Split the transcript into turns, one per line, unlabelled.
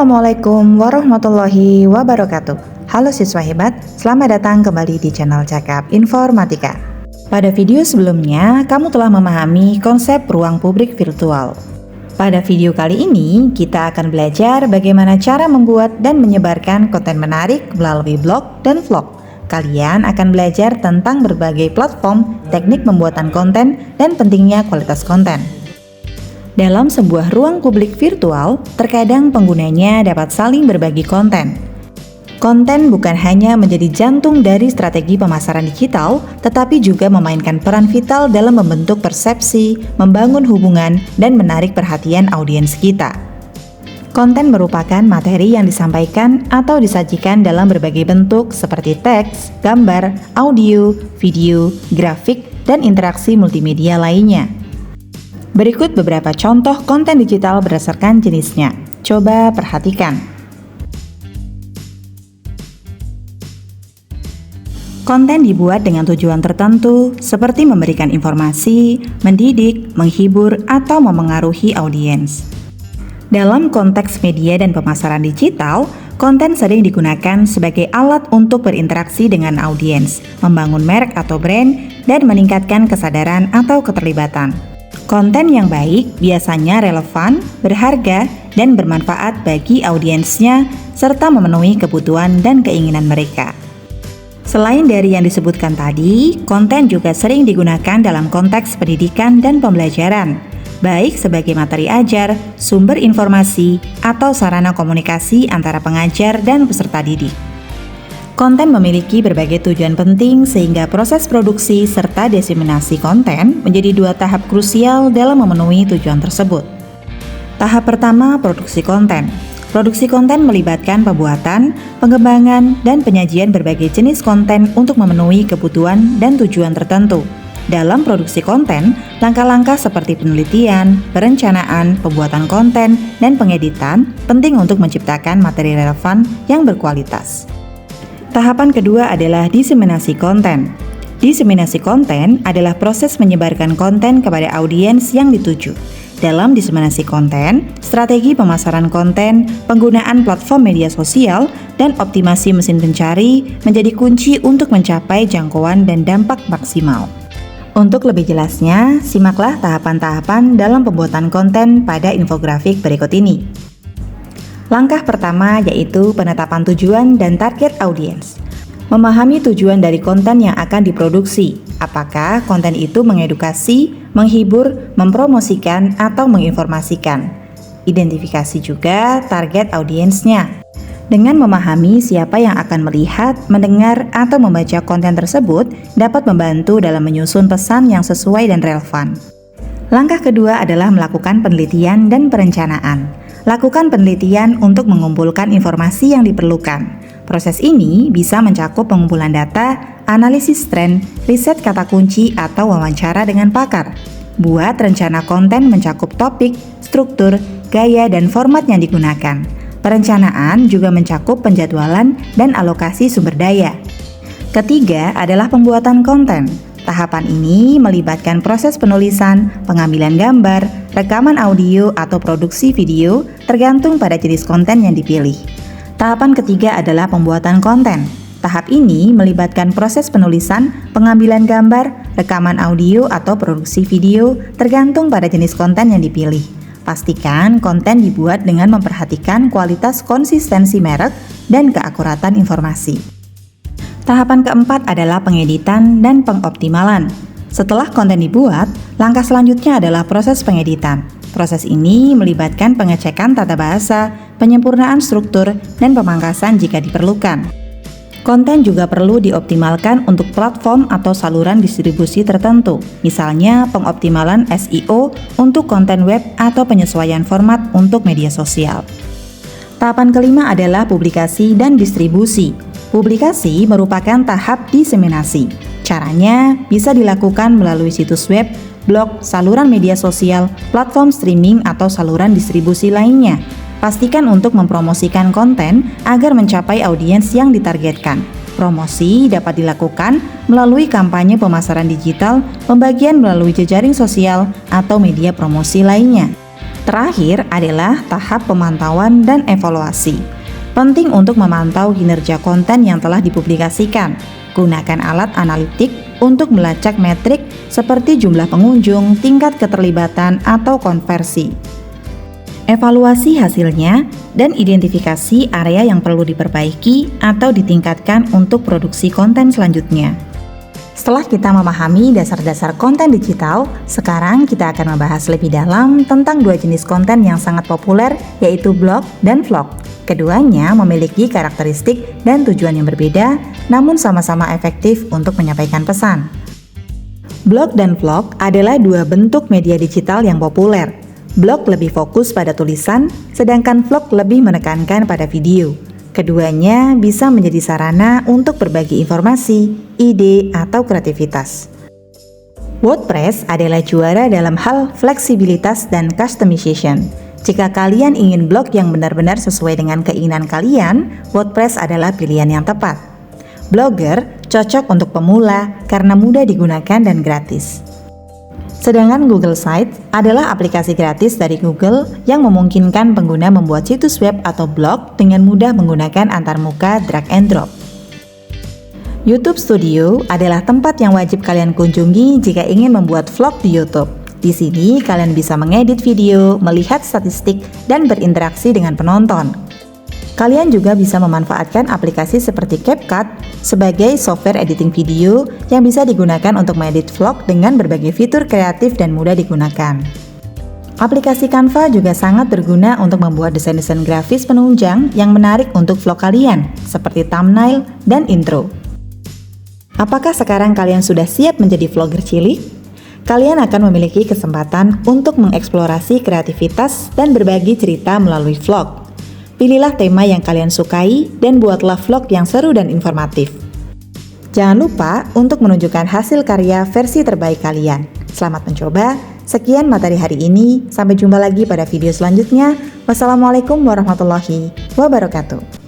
Assalamualaikum warahmatullahi wabarakatuh. Halo siswa hebat, selamat datang kembali di channel Cakap Informatika. Pada video sebelumnya, kamu telah memahami konsep ruang publik virtual. Pada video kali ini, kita akan belajar bagaimana cara membuat dan menyebarkan konten menarik melalui blog dan vlog. Kalian akan belajar tentang berbagai platform, teknik pembuatan konten, dan pentingnya kualitas konten. Dalam sebuah ruang publik virtual, terkadang penggunanya dapat saling berbagi konten. Konten bukan hanya menjadi jantung dari strategi pemasaran digital, tetapi juga memainkan peran vital dalam membentuk persepsi, membangun hubungan, dan menarik perhatian audiens kita. Konten merupakan materi yang disampaikan atau disajikan dalam berbagai bentuk seperti teks, gambar, audio, video, grafik, dan interaksi multimedia lainnya. Berikut beberapa contoh konten digital berdasarkan jenisnya. Coba perhatikan. Konten dibuat dengan tujuan tertentu, seperti memberikan informasi, mendidik, menghibur, atau memengaruhi audiens. Dalam konteks media dan pemasaran digital, konten sering digunakan sebagai alat untuk berinteraksi dengan audiens, membangun merek atau brand, dan meningkatkan kesadaran atau keterlibatan. Konten yang baik biasanya relevan, berharga, dan bermanfaat bagi audiensnya serta memenuhi kebutuhan dan keinginan mereka. Selain dari yang disebutkan tadi, konten juga sering digunakan dalam konteks pendidikan dan pembelajaran, baik sebagai materi ajar, sumber informasi, atau sarana komunikasi antara pengajar dan peserta didik. Konten memiliki berbagai tujuan penting sehingga proses produksi serta diseminasi konten menjadi dua tahap krusial dalam memenuhi tujuan tersebut. Tahap pertama, produksi konten. Produksi konten melibatkan pembuatan, pengembangan, dan penyajian berbagai jenis konten untuk memenuhi kebutuhan dan tujuan tertentu. Dalam produksi konten, langkah-langkah seperti penelitian, perencanaan, pembuatan konten, dan pengeditan penting untuk menciptakan materi relevan yang berkualitas. Tahapan kedua adalah diseminasi konten. Diseminasi konten adalah proses menyebarkan konten kepada audiens yang dituju. Dalam diseminasi konten, strategi pemasaran konten, penggunaan platform media sosial, dan optimasi mesin pencari menjadi kunci untuk mencapai jangkauan dan dampak maksimal. Untuk lebih jelasnya, simaklah tahapan-tahapan dalam pembuatan konten pada infografik berikut ini. Langkah pertama yaitu penetapan tujuan dan target audiens. Memahami tujuan dari konten yang akan diproduksi. Apakah konten itu mengedukasi, menghibur, mempromosikan, atau menginformasikan. Identifikasi juga target audiensnya. Dengan memahami siapa yang akan melihat, mendengar, atau membaca konten tersebut dapat membantu dalam menyusun pesan yang sesuai dan relevan. Langkah kedua adalah melakukan penelitian dan perencanaan. Lakukan penelitian untuk mengumpulkan informasi yang diperlukan. Proses ini bisa mencakup pengumpulan data, analisis tren, riset kata kunci, atau wawancara dengan pakar. Buat rencana konten mencakup topik, struktur, gaya, dan format yang digunakan. Perencanaan juga mencakup penjadwalan dan alokasi sumber daya. Ketiga adalah pembuatan konten. Tahapan ini melibatkan proses penulisan, pengambilan gambar, rekaman audio, atau produksi video tergantung pada jenis konten yang dipilih. Tahapan ketiga adalah pembuatan konten. Tahap ini melibatkan proses penulisan, pengambilan gambar, rekaman audio, atau produksi video tergantung pada jenis konten yang dipilih. Pastikan konten dibuat dengan memperhatikan kualitas konsistensi merek dan keakuratan informasi. Tahapan keempat adalah pengeditan dan pengoptimalan. Setelah konten dibuat, langkah selanjutnya adalah proses pengeditan. Proses ini melibatkan pengecekan tata bahasa, penyempurnaan struktur, dan pemangkasan jika diperlukan. Konten juga perlu dioptimalkan untuk platform atau saluran distribusi tertentu, misalnya pengoptimalan SEO untuk konten web atau penyesuaian format untuk media sosial. Tahapan kelima adalah publikasi dan distribusi. Publikasi merupakan tahap diseminasi. Caranya bisa dilakukan melalui situs web, blog, saluran media sosial, platform streaming, atau saluran distribusi lainnya. Pastikan untuk mempromosikan konten agar mencapai audiens yang ditargetkan. Promosi dapat dilakukan melalui kampanye pemasaran digital, pembagian melalui jejaring sosial, atau media promosi lainnya. Terakhir adalah tahap pemantauan dan evaluasi. Penting untuk memantau kinerja konten yang telah dipublikasikan. Gunakan alat analitik untuk melacak metrik seperti jumlah pengunjung, tingkat keterlibatan, atau konversi. Evaluasi hasilnya dan identifikasi area yang perlu diperbaiki atau ditingkatkan untuk produksi konten selanjutnya. Setelah kita memahami dasar-dasar konten digital, sekarang kita akan membahas lebih dalam tentang dua jenis konten yang sangat populer, yaitu blog dan vlog. Keduanya memiliki karakteristik dan tujuan yang berbeda, namun sama-sama efektif untuk menyampaikan pesan. Blog dan vlog adalah dua bentuk media digital yang populer. Blog lebih fokus pada tulisan, sedangkan vlog lebih menekankan pada video. Keduanya bisa menjadi sarana untuk berbagi informasi, ide, atau kreativitas. WordPress adalah juara dalam hal fleksibilitas dan customization. Jika kalian ingin blog yang benar-benar sesuai dengan keinginan kalian, WordPress adalah pilihan yang tepat. Blogger cocok untuk pemula karena mudah digunakan dan gratis. Sedangkan Google Sites adalah aplikasi gratis dari Google yang memungkinkan pengguna membuat situs web atau blog dengan mudah menggunakan antarmuka drag and drop. YouTube Studio adalah tempat yang wajib kalian kunjungi jika ingin membuat vlog di YouTube. Di sini kalian bisa mengedit video, melihat statistik, dan berinteraksi dengan penonton. Kalian juga bisa memanfaatkan aplikasi seperti CapCut sebagai software editing video yang bisa digunakan untuk mengedit vlog dengan berbagai fitur kreatif dan mudah digunakan. Aplikasi Canva juga sangat berguna untuk membuat desain-desain grafis penunjang yang menarik untuk vlog kalian, seperti thumbnail dan intro. Apakah sekarang kalian sudah siap menjadi vlogger cilik? Kalian akan memiliki kesempatan untuk mengeksplorasi kreativitas dan berbagi cerita melalui vlog. Pilihlah tema yang kalian sukai dan buatlah vlog yang seru dan informatif. Jangan lupa untuk menunjukkan hasil karya versi terbaik kalian. Selamat mencoba. Sekian materi hari ini. Sampai jumpa lagi pada video selanjutnya. Wassalamualaikum warahmatullahi wabarakatuh.